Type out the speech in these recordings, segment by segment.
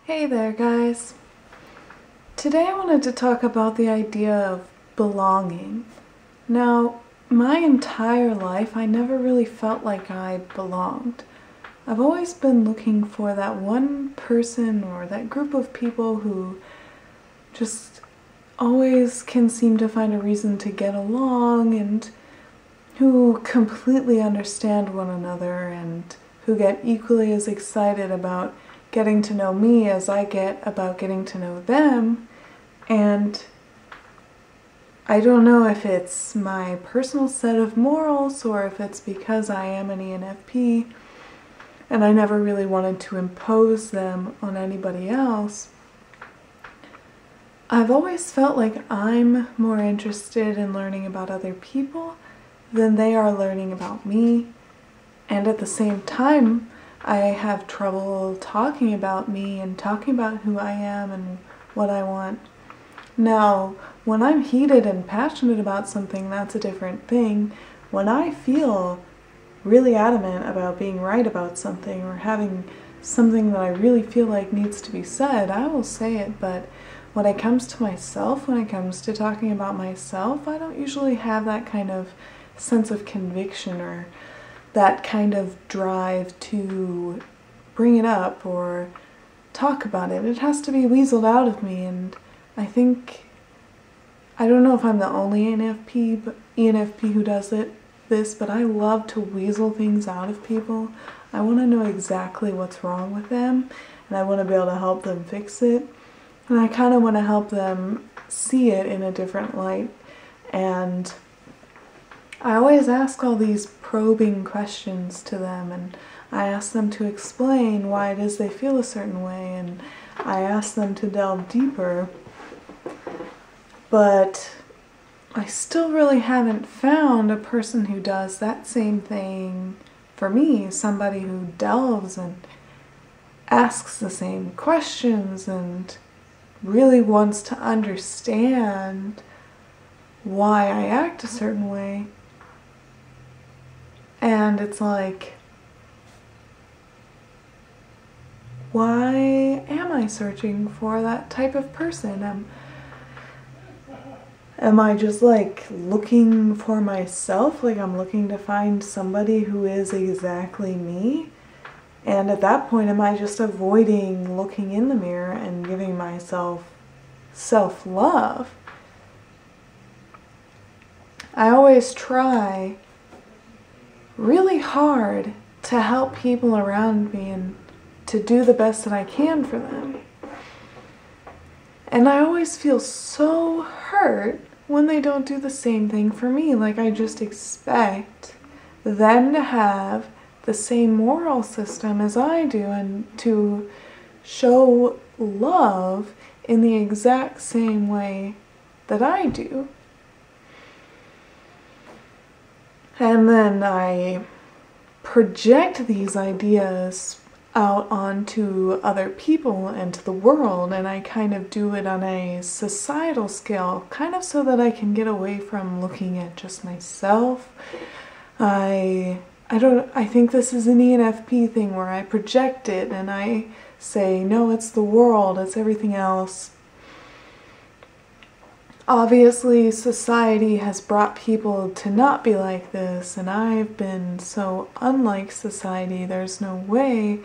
Hey there, guys. Today I wanted to talk about the idea of belonging. Now, my entire life I never really felt like I belonged. I've always been looking for that one person or that group of people who just always can seem to find a reason to get along and who completely understand one another and who get equally as excited about getting to know me as I get about getting to know them. And I don't know if it's my personal set of morals or if it's because I am an ENFP and I never really wanted to impose them on anybody else. I've always felt like I'm more interested in learning about other people than they are learning about me. And at the same time, I have trouble talking about me and talking about who I am and what I want. Now, when I'm heated and passionate about something, that's a different thing. When I feel really adamant about being right about something or having something that I really feel like needs to be said, I will say it. But when it comes to myself, when it comes to talking about myself, I don't usually have that kind of sense of conviction or that kind of drive to bring it up or talk about it. It has to be weaseled out of me, and I don't know if I'm the only ENFP who does this, but I love to weasel things out of people. I want to know exactly what's wrong with them, and I want to be able to help them fix it, and I kind of want to help them see it in a different light. And I always ask all these probing questions to them, and I ask them to explain why it is they feel a certain way, and I ask them to delve deeper. But I still really haven't found a person who does that same thing for me, somebody who delves and asks the same questions and really wants to understand why I act a certain way. And it's like, why am I searching for that type of person? Am I just like looking for myself? Like I'm looking to find somebody who is exactly me? And at that point, am I just avoiding looking in the mirror and giving myself self-love? I always try really hard to help people around me and to do the best that I can for them. And I always feel so hurt when they don't do the same thing for me. Like I just expect them to have the same moral system as I do and to show love in the exact same way that I do. And then I project these ideas out onto other people and to the world, and I kind of do it on a societal scale, kind of so that I can get away from looking at just myself. I think this is an ENFP thing where I project it and I say, no, it's the world, it's everything else. Obviously, society has brought people to not be like this, and I've been so unlike society, there's no way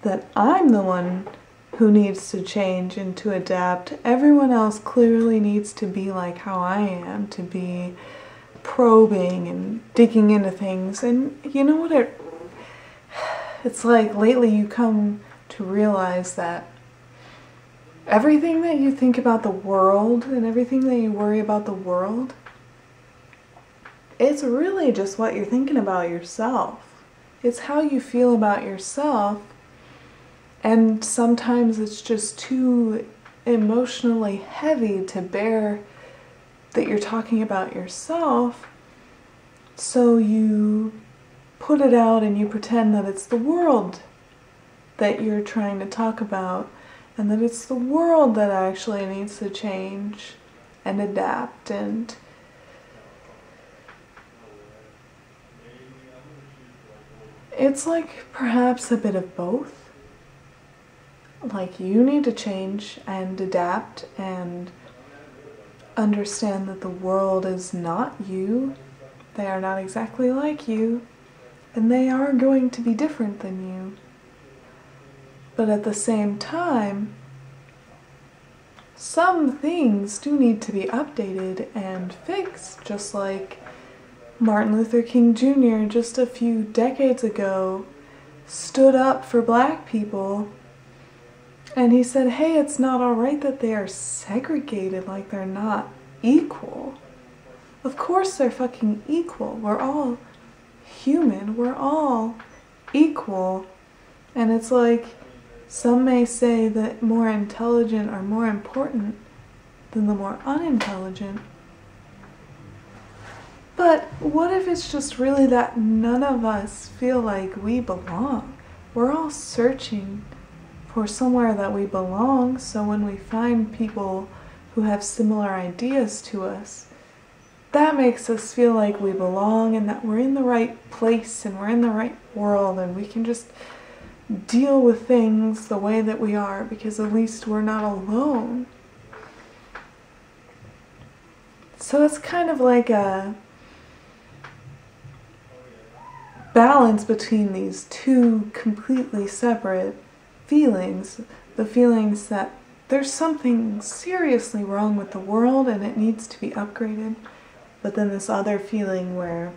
that I'm the one who needs to change and to adapt. Everyone else clearly needs to be like how I am, to be probing and digging into things. And you know what it's like lately you come to realize that everything that you think about the world and everything that you worry about the world, it's really just what you're thinking about yourself. It's how you feel about yourself, and sometimes it's just too emotionally heavy to bear that you're talking about yourself, so you put it out and you pretend that it's the world that you're trying to talk about, and that it's the world that actually needs to change and adapt. And it's like perhaps a bit of both. like, you need to change and adapt and understand that the world is not you. They are not exactly like you, and they are going to be different than you. But at the same time, some things do need to be updated and fixed, just like Martin Luther King Jr. just a few decades ago stood up for black people, and he said, hey, it's not alright that they are segregated, like they're not equal. Of course they're fucking equal. We're all human. We're all equal. And it's like, some may say that more intelligent are more important than the more unintelligent. But what if it's just really that none of us feel like we belong? We're all searching for somewhere that we belong, so when we find people who have similar ideas to us, that makes us feel like we belong and that we're in the right place and we're in the right world, and we can just deal with things the way that we are because at least we're not alone. So it's kind of like a balance between these two completely separate feelings. The feelings that there's something seriously wrong with the world and it needs to be upgraded, but then this other feeling where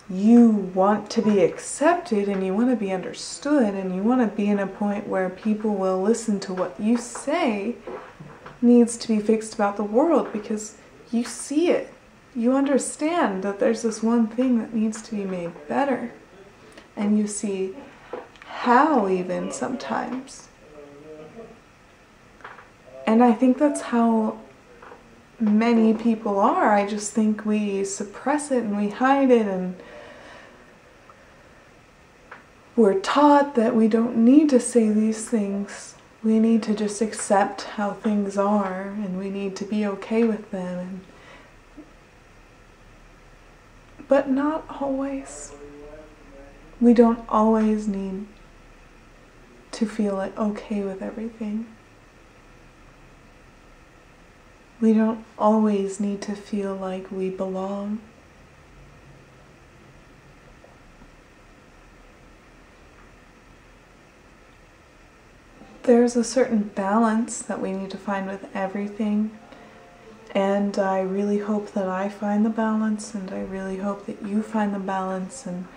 you want to be accepted and you want to be understood and you want to be in a point where people will listen to what you say needs to be fixed about the world because you see it. You understand that there's this one thing that needs to be made better. And you see how even sometimes. And I think that's how many people are. I just think we suppress it and we hide it, and we're taught that we don't need to say these things. We need to just accept how things are, and we need to be okay with them. But not always. We don't always need to feel like okay with everything. We don't always need to feel like we belong. There's a certain balance that we need to find with everything, and I really hope that I find the balance, and I really hope that you find the balance, and